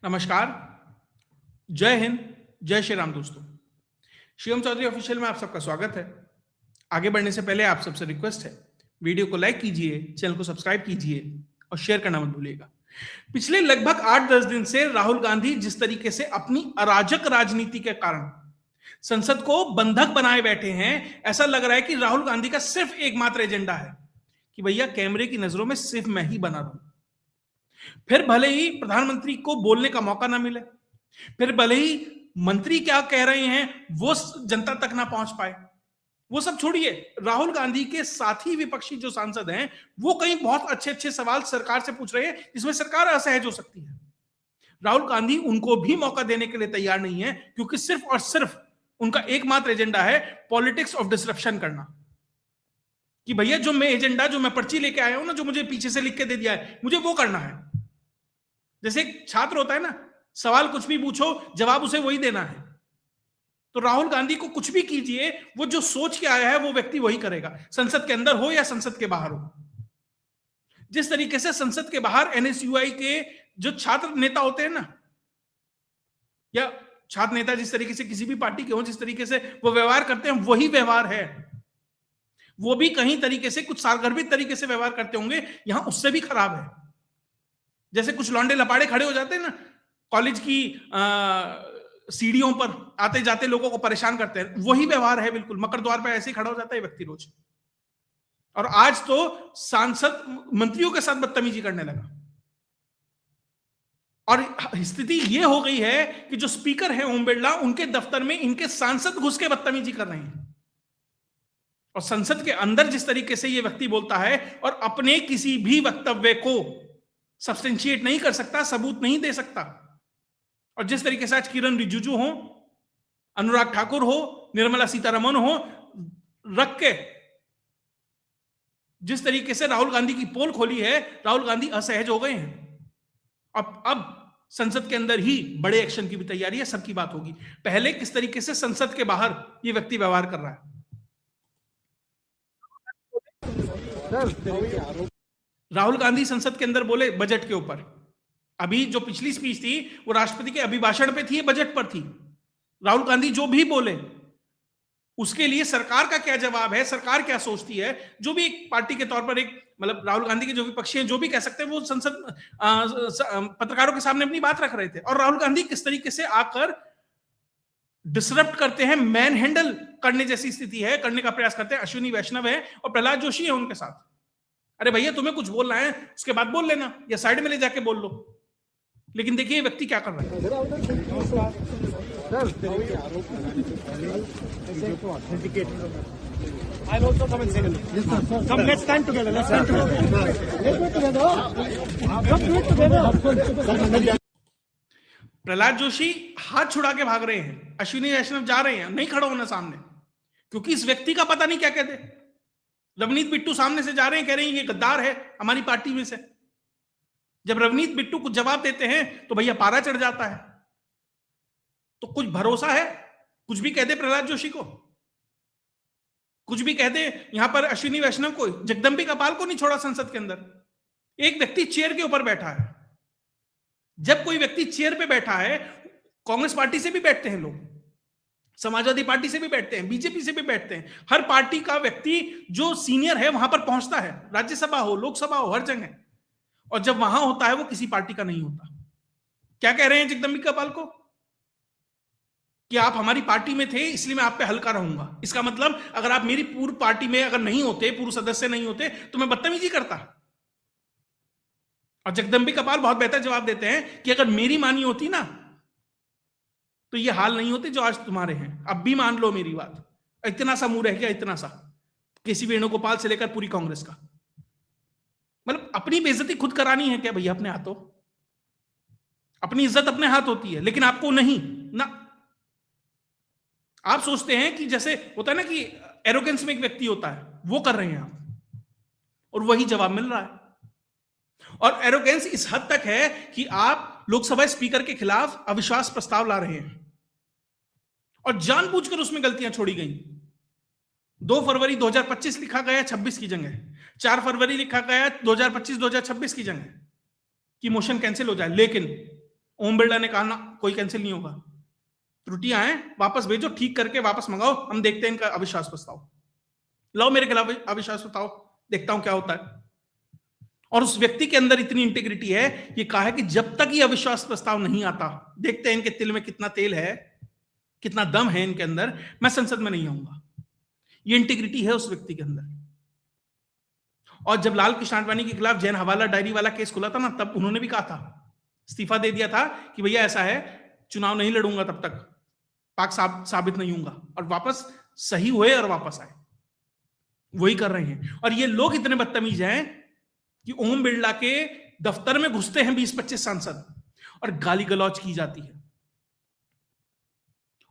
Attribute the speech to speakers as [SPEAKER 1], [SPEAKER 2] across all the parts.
[SPEAKER 1] नमस्कार, जय हिंद, जय श्री राम दोस्तों। शिवम चौधरी ऑफिशियल में आप सबका स्वागत है। आगे बढ़ने से पहले आप सबसे रिक्वेस्ट है, वीडियो को लाइक कीजिए, चैनल को सब्सक्राइब कीजिए और शेयर करना मत भूलिएगा। पिछले लगभग 8-10 दिन से राहुल गांधी जिस तरीके से अपनी अराजक राजनीति के कारण संसद को बंधक बनाए बैठे हैं, ऐसा लग रहा है कि राहुल गांधी का सिर्फ एकमात्र एजेंडा है कि भैया कैमरे की नजरों में सिर्फ मैं ही बना रहूं। फिर भले ही प्रधानमंत्री को बोलने का मौका ना मिले, फिर भले ही मंत्री क्या कह रहे हैं वो जनता तक ना पहुंच पाए, वो सब छोड़िए। राहुल गांधी के साथी विपक्षी जो सांसद हैं वो कई बहुत अच्छे अच्छे सवाल सरकार से पूछ रहे हैं जिसमें सरकार असहज हो सकती है। राहुल गांधी उनको भी मौका देने के लिए तैयार नहीं है, क्योंकि सिर्फ और सिर्फ उनका एकमात्र एजेंडा है पॉलिटिक्स ऑफ डिसरप्शन करना। कि भैया जो मैं एजेंडा, जो मैं पर्ची लेके आया हूं ना, जो मुझे पीछे से लिख के दे दिया है, मुझे वो करना है। जैसे एक छात्र होता है ना, सवाल कुछ भी पूछो, जवाब उसे वही देना है। तो राहुल गांधी को कुछ भी कीजिए, वो जो सोच के आया है वो व्यक्ति वही करेगा, संसद के अंदर हो या संसद के बाहर हो। जिस तरीके से संसद के बाहर एनएसयूआई के जो छात्र नेता होते हैं ना, या छात्र नेता जिस तरीके से किसी भी पार्टी के हो, जिस तरीके से वो व्यवहार करते हैं वही व्यवहार है। वो भी कहीं तरीके से कुछ सारगर्भित तरीके से व्यवहार करते होंगे, यहां उससे भी खराब है। जैसे कुछ लौंडे लपाड़े खड़े हो जाते हैं ना कॉलेज की सीढ़ियों पर, आते जाते लोगों को परेशान करते हैं, वही व्यवहार है बिल्कुल। मकर द्वार पर ऐसे ही खड़ा हो जाता है व्यक्ति रोज। और आज तो सांसद मंत्रियों के साथ बदतमीजी करने लगा। और स्थिति यह हो गई है कि जो स्पीकर है ओम बिरला, उनके दफ्तर में इनके सांसद घुस के बदतमीजी कर रहे हैं। और संसद के अंदर जिस तरीके से यह व्यक्ति बोलता है और अपने किसी भी वक्तव्य को सब्सटेंशिएट नहीं कर सकता, सबूत नहीं दे सकता, और जिस तरीके से आज किरण रिजिजू हो, अनुराग ठाकुर हो, निर्मला सीतारमण हो, रख के जिस तरीके से राहुल गांधी की पोल खोली है, राहुल गांधी असहज हो गए हैं। अब संसद के अंदर ही बड़े एक्शन की भी तैयारी है, सबकी बात होगी। पहले किस तरीके से संसद के बाहर ये व्यक्ति व्यवहार कर रहा है। राहुल गांधी संसद के अंदर बोले बजट के ऊपर। अभी जो पिछली स्पीच थी वो राष्ट्रपति के अभिभाषण पे थी, बजट पर थी। राहुल गांधी जो भी बोले उसके लिए सरकार का क्या जवाब है, सरकार क्या सोचती है, जो भी एक पार्टी के तौर पर, एक मतलब राहुल गांधी के जो विपक्षी हैं जो भी कह सकते हैं, वो संसद पत्रकारों के सामने अपनी बात रख रहे थे। और राहुल गांधी किस तरीके से आकर डिसरप्ट करते हैं, मैन हैंडल करने जैसी स्थिति है, करने का प्रयास करते हैं। अश्विनी वैष्णव है और प्रहलाद जोशी है उनके साथ। अरे भैया तुम्हें कुछ बोलना है उसके बाद बोल लेना, या साइड में ले जाके बोल लो। लेकिन देखिए व्यक्ति क्या कर रहा है। प्रहलाद जोशी हाथ छुड़ा के भाग रहे हैं, अश्विनी वैष्णव जा रहे हैं, नहीं खड़ा होना सामने, क्योंकि इस व्यक्ति का पता नहीं क्या कहते। रवनीत बिट्टू सामने से जा रहे हैं, कह रहे हैं ये गद्दार है हमारी पार्टी में से। जब रवनीत बिट्टू कुछ जवाब देते हैं तो भैया पारा चढ़ जाता है। तो कुछ भरोसा है, कुछ भी कह दे प्रहलाद जोशी को, कुछ भी कह दे यहां पर अश्विनी वैष्णव को, जगदम्बिका पाल को नहीं छोड़ा संसद के अंदर। एक व्यक्ति चेयर के ऊपर बैठा है। जब कोई व्यक्ति चेयर पे बैठा है, कांग्रेस पार्टी से भी बैठते हैं लोग, समाजवादी पार्टी से भी बैठते हैं, बीजेपी से भी बैठते हैं। हर पार्टी का व्यक्ति जो सीनियर है वहां पर पहुंचता है, राज्यसभा हो, लोकसभा हो, हर जगह। और जब वहां होता है वो किसी पार्टी का नहीं होता। क्या कह रहे हैं जगदम्बिका पाल को कि आप हमारी पार्टी में थे इसलिए मैं आप पे हल्का रहूंगा। इसका मतलब अगर आप मेरी पूर्व पार्टी में अगर नहीं होते, पूर्व सदस्य नहीं होते, तो मैं बदतमीजी करता। और जगदम्बिका पाल बहुत बेहतर जवाब देते हैं कि अगर मेरी मानी होती ना तो ये हाल नहीं होते जो आज तुम्हारे हैं। अब भी मान लो मेरी बात, इतना सा मुंह रह गया, इतना सा, केसी वेणुगोपाल से लेकर पूरी कांग्रेस का। मतलब अपनी बेइज्जती खुद करानी है क्या भैया अपने हाथों? अपनी इज्जत अपने हाथ होती है, लेकिन आपको नहीं ना। आप सोचते हैं कि जैसे होता है ना कि एरोगेंस में एक व्यक्ति होता है, वो कर रहे हैं आप, और वही जवाब मिल रहा है। और एरोगेंस इस हद तक है कि आप लोकसभा स्पीकर के खिलाफ अविश्वास प्रस्ताव ला रहे हैं और जानबूझकर उसमें गलतियां छोड़ी गई। 2 फरवरी 2025 लिखा गया 26 की जगह, 4 फरवरी लिखा गया 2025-2026 की जगह कि मोशन कैंसिल हो जाए। लेकिन ओम बिरला ने कहा ना कोई कैंसिल नहीं होगा, त्रुटियां हैं वापस भेजो, ठीक करके वापस मंगाओ, हम देखते हैं इनका अविश्वास प्रस्ताव, लाओ मेरे खिलाफ अविश्वास प्रस्ताव, देखता हूं क्या होता है। और उस व्यक्ति के अंदर इतनी इंटीग्रिटी है, ये कहा है कि जब तक ये अविश्वास प्रस्ताव नहीं आता, देखते हैं इनके तिल में कितना तेल है, कितना दम है इनके अंदर, मैं संसद में नहीं आऊंगा। ये इंटीग्रिटी है उस व्यक्ति के अंदर। और जब लाल कृष्ण आडवाणी के खिलाफ जैन हवाला डायरी वाला केस खुला था ना, तब उन्होंने भी कहा था, इस्तीफा दे दिया था कि भैया ऐसा है, चुनाव नहीं लड़ूंगा तब तक, पाक साबित नहीं होऊंगा, और वापस सही हुए और वापस आए। वही कर रहे हैं। और ये लोग इतने बदतमीज हैं कि ओम बिरला के दफ्तर में घुसते हैं 20-25 सांसद और गाली गलौज की जाती है,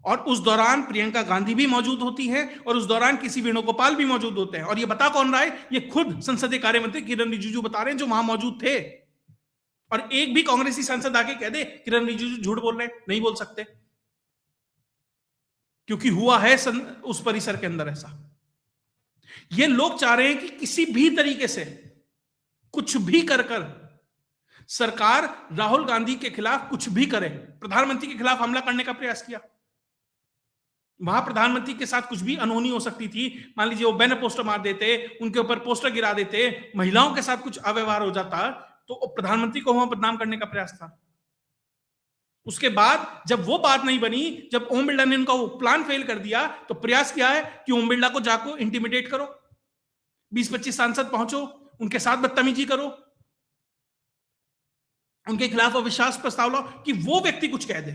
[SPEAKER 1] और उस दौरान प्रियंका गांधी भी मौजूद होती है, और उस दौरान किसी वेणुगोपाल भी मौजूद होते हैं। और ये बता कौन रहा है? ये खुद संसदीय कार्य मंत्री किरण रिजिजू बता रहे हैं, जो वहां मौजूद थे। और एक भी कांग्रेसी सांसद आके कह दे किरण रिजिजू झूठ बोल रहे हैं, नहीं बोल सकते, क्योंकि हुआ है उस परिसर के अंदर ऐसा। ये लोग चाह रहे हैं कि किसी भी तरीके से कुछ भी कर सरकार राहुल गांधी के खिलाफ कुछ भी करे। प्रधानमंत्री के खिलाफ हमला करने का प्रयास किया, वहां प्रधानमंत्री के साथ कुछ भी अनहोनी हो सकती थी, मान लीजिए वो बैनर पोस्टर मार देते, उनके ऊपर पोस्टर गिरा देते, महिलाओं के साथ कुछ अव्यवहार हो जाता, तो प्रधानमंत्री को वहां बदनाम करने का प्रयास था। उसके बाद जब वो बात नहीं बनी, जब ओम बिरला ने उनका वो प्लान फेल कर दिया, तो प्रयास किया है कि ओम बिरला को जाको इंटिमिडेट करो, 20-25 सांसद पहुंचो, उनके साथ बदतमीजी करो, उनके खिलाफ अविश्वास प्रस्ताव लाओ, कि वो व्यक्ति कुछ कह दे।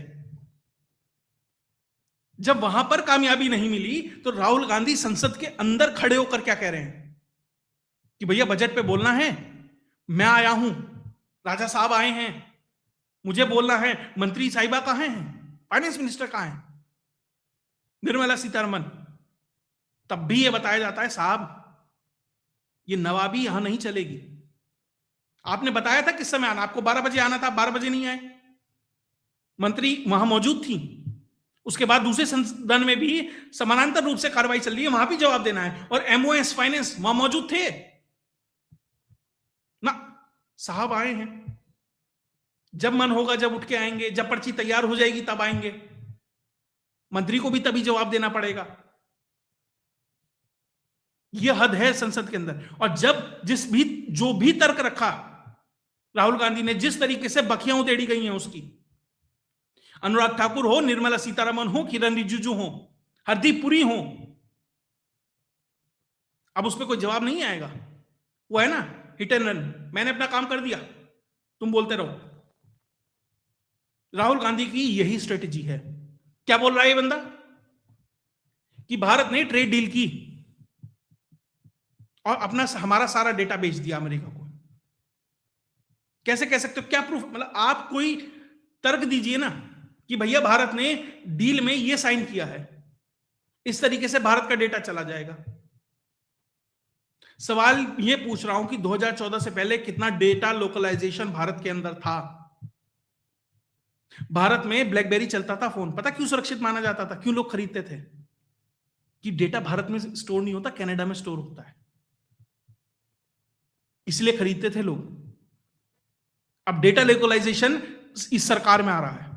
[SPEAKER 1] जब वहां पर कामयाबी नहीं मिली, तो राहुल गांधी संसद के अंदर खड़े होकर क्या कह रहे हैं कि भैया बजट पे बोलना है, मैं आया हूं, राजा साहब आए हैं, मुझे बोलना है, मंत्री साहिबा कहां हैं, फाइनेंस मिनिस्टर कहां हैं, निर्मला सीतारमन। तब भी यह बताया जाता है साहब ये नवाबी यहां नहीं चलेगी। आपने बताया था किस समय आना, आपको 12 बजे आना था, 12 बजे नहीं आए, मंत्री वहां मौजूद थी। उसके बाद दूसरे सदन में भी समानांतर रूप से कार्रवाई चल रही है, वहां भी जवाब देना है, और एमओएस फाइनेंस वहां मौजूद थे ना। साहब आए हैं, जब मन होगा जब उठ के आएंगे, जब पर्ची तैयार हो जाएगी तब आएंगे, मंत्री को भी तभी जवाब देना पड़ेगा। यह हद है संसद के अंदर। और जब जो भी तर्क रखा राहुल गांधी ने, जिस तरीके से बखियां उधेड़ी गई हैं उसकी, अनुराग ठाकुर हो, निर्मला सीतारमन हो, किरण रिजिजू हो, हरदीप पुरी हो, अब उस पर कोई जवाब नहीं आएगा। वो है ना हिट एंड रन, मैंने अपना काम कर दिया, तुम बोलते रहो। राहुल गांधी की यही स्ट्रेटेजी है। क्या बोल रहा है ये बंदा कि भारत ने ट्रेड डील की और हमारा सारा डेटा बेच दिया अमेरिका को। कैसे कह सकते हो? क्या प्रूफ? मतलब आप कोई तर्क दीजिए ना कि भैया भारत ने डील में ये साइन किया है, इस तरीके से भारत का डेटा चला जाएगा। सवाल ये पूछ रहा हूं कि 2014 से पहले कितना डेटा लोकलाइजेशन भारत के अंदर था? भारत में ब्लैकबेरी चलता था फोन, पता क्यों सुरक्षित माना जाता था, क्यों लोग खरीदते थे? कि डेटा भारत में स्टोर नहीं होता, कनाडा में स्टोर होता है, इसलिए खरीदते थे लोग। अब डेटा लोकलाइजेशन इस सरकार में आ रहा है,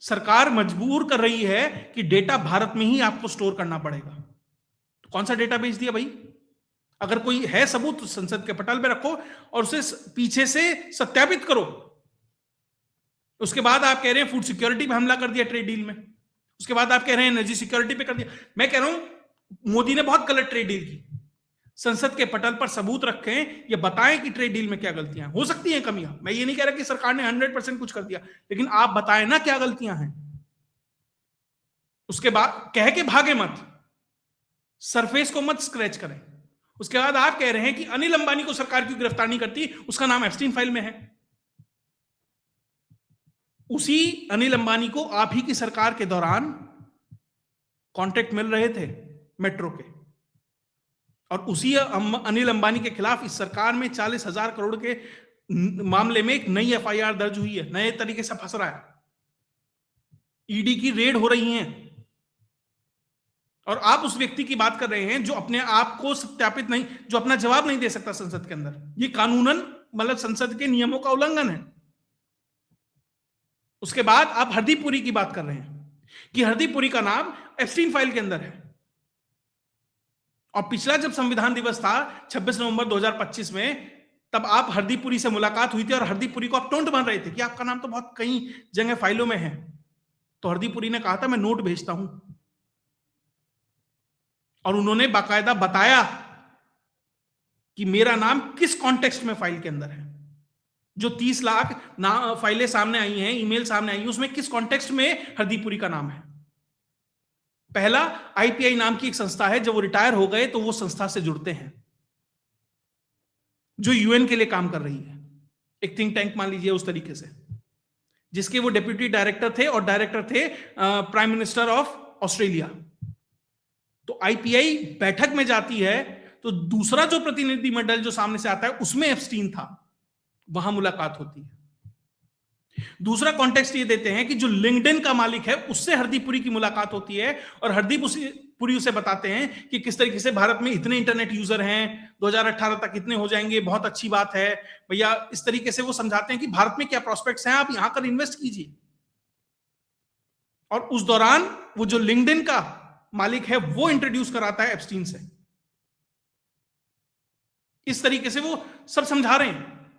[SPEAKER 1] सरकार मजबूर कर रही है कि डेटा भारत में ही आपको स्टोर करना पड़ेगा। तो कौन सा डेटा बेच दिया भाई? अगर कोई है सबूत तो संसद के पटल पे रखो और उसे पीछे से सत्यापित करो। उसके बाद आप कह रहे हैं फूड सिक्योरिटी पे हमला कर दिया ट्रेड डील में, उसके बाद आप कह रहे हैं एनर्जी सिक्योरिटी पे कर दिया। मैं कह रहा हूं मोदी ने बहुत गलत ट्रेड डील की। संसद के पटल पर सबूत रखें, ये बताएं कि ट्रेड डील में क्या गलतियां हो सकती हैं, कमियां। मैं ये नहीं कह रहा कि सरकार ने 100% कुछ कर दिया, लेकिन आप बताएं ना क्या गलतियां हैं। उसके बाद कह के भागे मत, सरफेस को मत स्क्रैच करें। उसके बाद आप कह रहे हैं कि अनिल अंबानी को सरकार क्यों गिरफ्तार नहीं करती, उसका नाम एप्स्टीन फाइल में है। उसी अनिल अंबानी को आप ही की सरकार के दौरान कॉन्ट्रैक्ट मिल रहे थे मेट्रो के, और उसी अनिल अंबानी के खिलाफ इस सरकार में 40,000 करोड़ के मामले में एक नई एफआईआर दर्ज हुई है, नए तरीके से फंस रहा है, ईडी की रेड हो रही है। और आप उस व्यक्ति की बात कर रहे हैं जो अपने आप को सत्यापित नहीं, जो अपना जवाब नहीं दे सकता संसद के अंदर। ये कानूनन मतलब संसद के नियमों का उल्लंघन है। उसके बाद आप हरदीप पुरी की बात कर रहे हैं कि हरदीप पुरी का नाम एप्स्टीन फाइल के अंदर है। और पिछला जब संविधान दिवस था 26 नवंबर 2025 में, तब आप हरदीप पुरी से मुलाकात हुई थी और हरदीप पुरी को आप टोंट बन रहे थे कि आपका नाम तो बहुत कई जगह फाइलों में है। तो हरदीप पुरी ने कहा था मैं नोट भेजता हूं, और उन्होंने बाकायदा बताया कि मेरा नाम किस कॉन्टेक्स्ट में फाइल के अंदर है। जो 30 लाख फाइलें सामने आई हैं, ईमेल सामने आई हैं, उसमें किस कॉन्टेक्स्ट में हरदीप पुरी का नाम है। पहला, आईपीआई नाम की एक संस्था है, जब वो रिटायर हो गए तो वो संस्था से जुड़ते हैं, जो यूएन के लिए काम कर रही है, एक थिंक टैंक मान लीजिए उस तरीके से, जिसके वो डेप्यूटी डायरेक्टर थे और डायरेक्टर थे प्राइम मिनिस्टर ऑफ ऑस्ट्रेलिया। तो आईपीआई बैठक में जाती है तो दूसरा जो प्रतिनिधिमंडल जो सामने से आता है उसमें एप्स्टीन था, वहां मुलाकात होती है। दूसरा कॉन्टेक्स्ट ये देते हैं कि जो लिंक्डइन का मालिक है उससे हरदीप पुरी की मुलाकात होती है, और हरदीप पुरी उसे बताते हैं कि किस तरीके से भारत में इतने इंटरनेट यूजर हैं, 2018 तक इतने हो जाएंगे, बहुत अच्छी बात है भैया। इस तरीके से वो समझाते हैं कि भारत में क्या प्रोस्पेक्ट्स हैं, आप यहां कर इन्वेस्ट कीजिए। और उस दौरान वो जो लिंक्डइन का मालिक है वो इंट्रोड्यूस कराता है एप्स्टीन से। इस तरीके से वो सब समझा रहे हैं,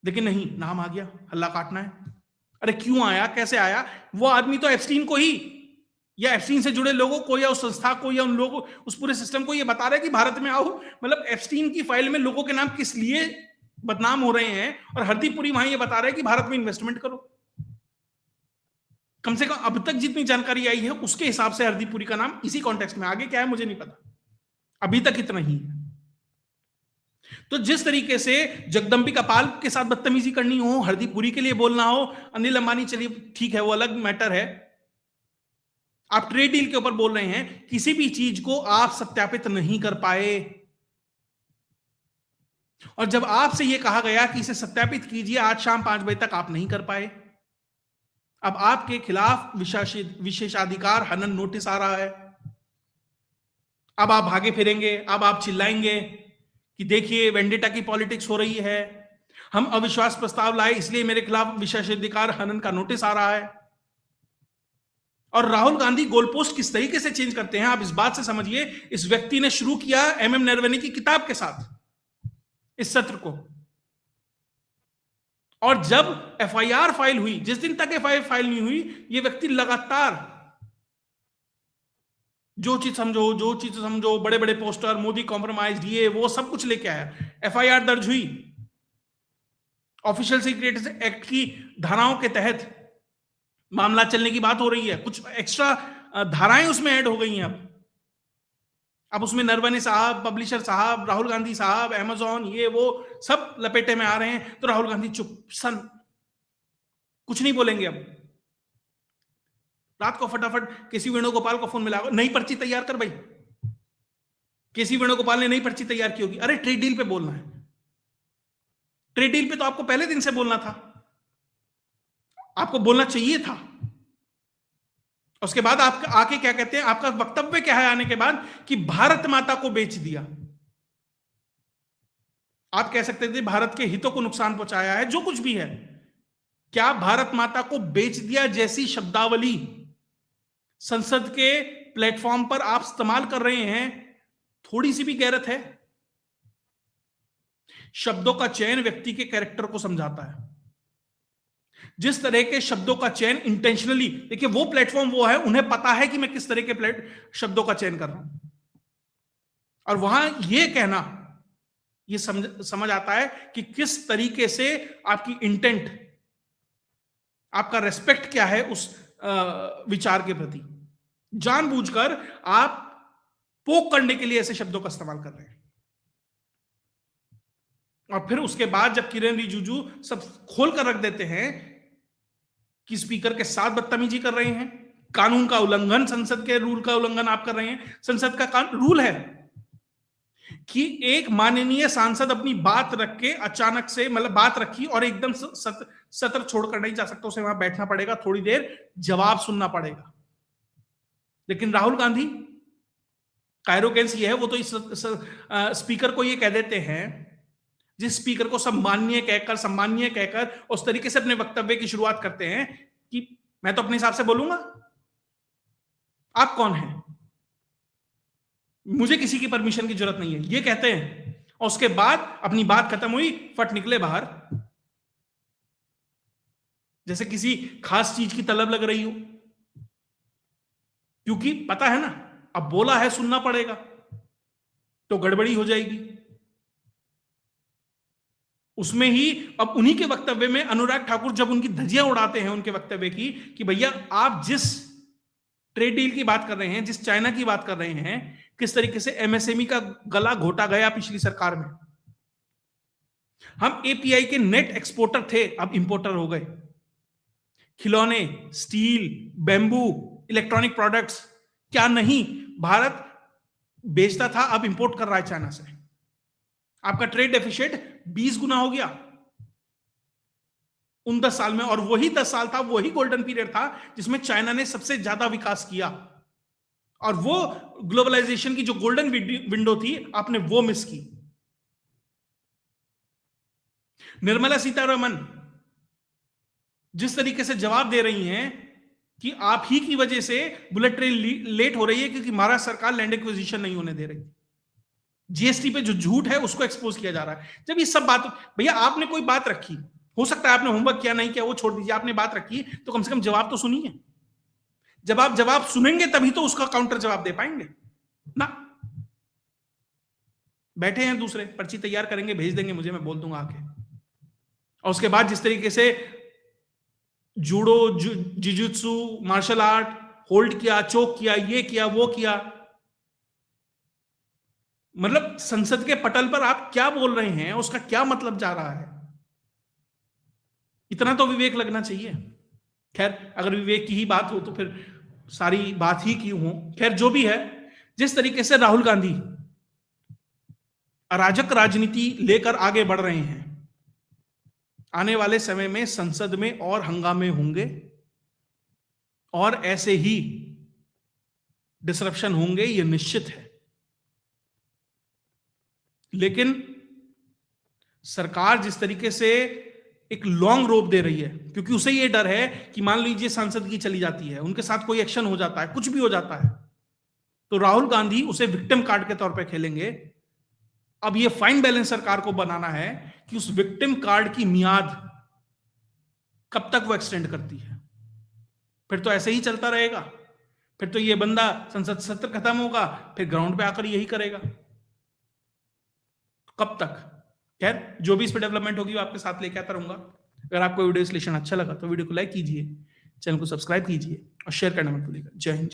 [SPEAKER 1] लेकिन नहीं, नाम आ गया, हल्ला काटना है। अरे क्यों आया, कैसे आया? वो आदमी तो एप्स्टीन को ही या एप्स्टीन से जुड़े लोगों को या उस संस्था को या उन लोगों, उस पूरे सिस्टम को ये बता रहा है कि भारत में आओ। मतलब एप्स्टीन की फाइल में लोगों के नाम किस लिए बदनाम हो रहे हैं, और हरदीप पुरी वहां ये बता रहा है कि भारत में इन्वेस्टमेंट करो। कम से कम अब तक जितनी जानकारी आई है उसके हिसाब से हरदीप पुरी का नाम इसी कॉन्टेक्स्ट में, आगे क्या है मुझे नहीं पता, अभी तक इतना ही है। तो जिस तरीके से जगदंबिका पाल के साथ बदतमीजी करनी हो, हरदीप पुरी के लिए बोलना हो, अनिल अंबानी चलिए ठीक है वो अलग मैटर है, आप ट्रेड डील के ऊपर बोल रहे हैं, किसी भी चीज को आप सत्यापित नहीं कर पाए। और जब आपसे यह कहा गया कि इसे सत्यापित कीजिए आज शाम 5 बजे तक, आप नहीं कर पाए। अब आपके खिलाफ विशेषाधिकार हनन नोटिस आ रहा है। अब आप भागे फिरेंगे, अब आप चिल्लाएंगे कि देखिए वेंडेटा की पॉलिटिक्स हो रही है, हम अविश्वास प्रस्ताव लाए इसलिए मेरे खिलाफ विशेषाधिकार हनन का नोटिस आ रहा है। और राहुल गांधी गोलपोस्ट किस तरीके से चेंज करते हैं आप इस बात से समझिए। इस व्यक्ति ने शुरू किया एमएम नरवणे की किताब के साथ इस सत्र को, और जब एफआईआर फाइल हुई, जिस दिन तक एफआईआर फाइल नहीं हुई, यह व्यक्ति लगातार जो चीज समझो, बड़े बड़े पोस्टर, मोदी कॉम्प्रोमाइज, ये वो सब कुछ लेके आया। एफआईआर दर्ज हुई, ऑफिशियल सीक्रेट एक्ट की धाराओं के तहत मामला चलने की बात हो रही है, कुछ एक्स्ट्रा धाराएं उसमें ऐड हो गई हैं। अब उसमें नरवणे साहब, पब्लिशर साहब, राहुल गांधी साहब, अमेजॉन, ये वो सब लपेटे में आ रहे हैं। तो राहुल गांधी चुप सन, कुछ नहीं बोलेंगे। अब रात को फटाफट केसी वेणुगोपाल को फोन मिला, नई पर्ची तैयार कर भाई। केसी वेणुगोपाल ने नई पर्ची तैयार की होगी, अरे ट्रेड डील पे बोलना है। ट्रेड डील पे तो आपको पहले दिन से बोलना था, आपको बोलना चाहिए था। उसके बाद आप आके क्या कहते हैं, आपका वक्तव्य क्या है आने के बाद कि भारत माता को बेच दिया। आप कह सकते थे भारत के हितों को नुकसान पहुंचाया है, जो कुछ भी है। क्या भारत माता को बेच दिया जैसी शब्दावली संसद के प्लेटफॉर्म पर आप इस्तेमाल कर रहे हैं? थोड़ी सी भी गैरत है? शब्दों का चयन व्यक्ति के कैरेक्टर को समझाता है। जिस तरह के शब्दों का चयन इंटेंशनली, देखिए वो प्लेटफॉर्म वो है, उन्हें पता है कि मैं किस तरह के शब्दों का चयन कर रहा हूं, और वहां यह कहना, यह समझ आता है कि किस तरीके से आपकी इंटेंट, आपका रेस्पेक्ट क्या है उस विचार के प्रति। जानबूझकर आप पोक करने के लिए ऐसे शब्दों का इस्तेमाल कर रहे हैं। और फिर उसके बाद जब किरेन रिजिजू सब खोल कर रख देते हैं कि स्पीकर के साथ बदतमीजी कर रहे हैं, कानून का उल्लंघन, संसद के रूल का उल्लंघन आप कर रहे हैं। संसद का रूल है कि एक माननीय सांसद अपनी बात रख के अचानक से, मतलब बात रखी और एकदम सत्र छोड़कर नहीं जा सकता, उसे वहां बैठना पड़ेगा, थोड़ी देर जवाब सुनना पड़ेगा। लेकिन राहुल गांधी का एरोगेंस ये है, वो तो इस स्पीकर को ये कह देते हैं जिस स्पीकर को सम्माननीय कहकर उस तरीके से अपने वक्तव्य की शुरुआत करते हैं कि मैं तो अपने हिसाब से बोलूंगा, आप कौन हैं, मुझे किसी की परमिशन की जरूरत नहीं है, ये कहते हैं। और उसके बाद अपनी बात खत्म हुई, फट निकले बाहर, जैसे किसी खास चीज की तलब लग रही हो, क्योंकि पता है ना अब बोला है, सुनना पड़ेगा, तो गड़बड़ी हो जाएगी। उसमें ही अब उन्हीं के वक्तव्य में अनुराग ठाकुर जब उनकी धज्जियां उड़ाते हैं उनके वक्तव्य की कि भैया आप जिस ट्रेड डील की बात कर रहे हैं, जिस चाइना की बात कर रहे हैं, किस तरीके से एमएसएमई का गला घोटा गया पिछली सरकार में। हम एपीआई के नेट एक्सपोर्टर थे, अब इंपोर्टर हो गए। खिलौने, स्टील, बैम्बू, इलेक्ट्रॉनिक प्रोडक्ट्स, क्या नहीं भारत बेचता था, अब इंपोर्ट कर रहा है चाइना से। आपका ट्रेड डेफिसिट 20 गुना हो गया उन 10 साल में, और वही 10 साल था, वही गोल्डन पीरियड था जिसमें चाइना ने सबसे ज्यादा विकास किया। और वो ग्लोबलाइजेशन की जो गोल्डन विंडो थी, आपने वो मिस की। निर्मला सीतारमण जिस तरीके से जवाब दे रही हैं कि आप ही की वजह से बुलेट ट्रेन लेट हो रही है क्योंकि महाराष्ट्र सरकार लैंड एक्विजिशन नहीं होने दे रही, जीएसटी पे जो झूठ है उसको एक्सपोज किया जा रहा है। जब ये सब बात, भैया आपने कोई बात रखी, हो सकता है आपने होमवर्क किया नहीं किया वो छोड़ दीजिए, आपने बात रखी तो कम से कम जवाब तो सुनिए। जब आप जवाब सुनेंगे तभी तो उसका काउंटर जवाब दे पाएंगे ना। बैठे हैं दूसरे, पर्ची तैयार करेंगे, भेज देंगे मुझे, मैं बोल दूंगा आके। और उसके बाद जिस तरीके से judo, jujitsu, martial art hold किया, चोक किया, ये किया, वो किया, मतलब संसद के पटल पर आप क्या बोल रहे हैं, उसका क्या मतलब जा रहा है, इतना तो विवेक लगना चाहिए। खैर, अगर विवेक की ही बात हो तो फिर सारी बात ही क्यों हो। खैर, जो भी है, जिस तरीके से राहुल गांधी अराजक राजनीति लेकर आगे बढ़ रहे हैं, आने वाले समय में संसद में और हंगामे होंगे और ऐसे ही डिसरप्शन होंगे, यह निश्चित है। लेकिन सरकार जिस तरीके से एक लॉन्ग रोप दे रही है, क्योंकि उसे यह डर है कि मान लीजिए सांसद की चली जाती है, उनके साथ कोई एक्शन हो जाता है, कुछ भी हो जाता है, तो राहुल गांधी उसे विक्टिम कार्ड के तौर पे खेलेंगे। अब यह फाइन बैलेंस सरकार को बनाना है कि उस विक्टिम कार्ड की मियाद कब तक वो एक्सटेंड करती है। फिर तो ऐसे ही चलता रहेगा, फिर तो ये बंदा संसद सत्र खत्म होगा, फिर ग्राउंड पे आकर यही करेगा, कब तक। खैर, जो भी इस पर डेवलपमेंट होगी वो आपके साथ लेके आता रहूंगा। अगर आपको वीडियो विश्लेषण अच्छा लगा तो वीडियो को लाइक कीजिए, चैनल को सब्सक्राइब कीजिए और शेयर करना मत भूलिएगा। जय हिंद।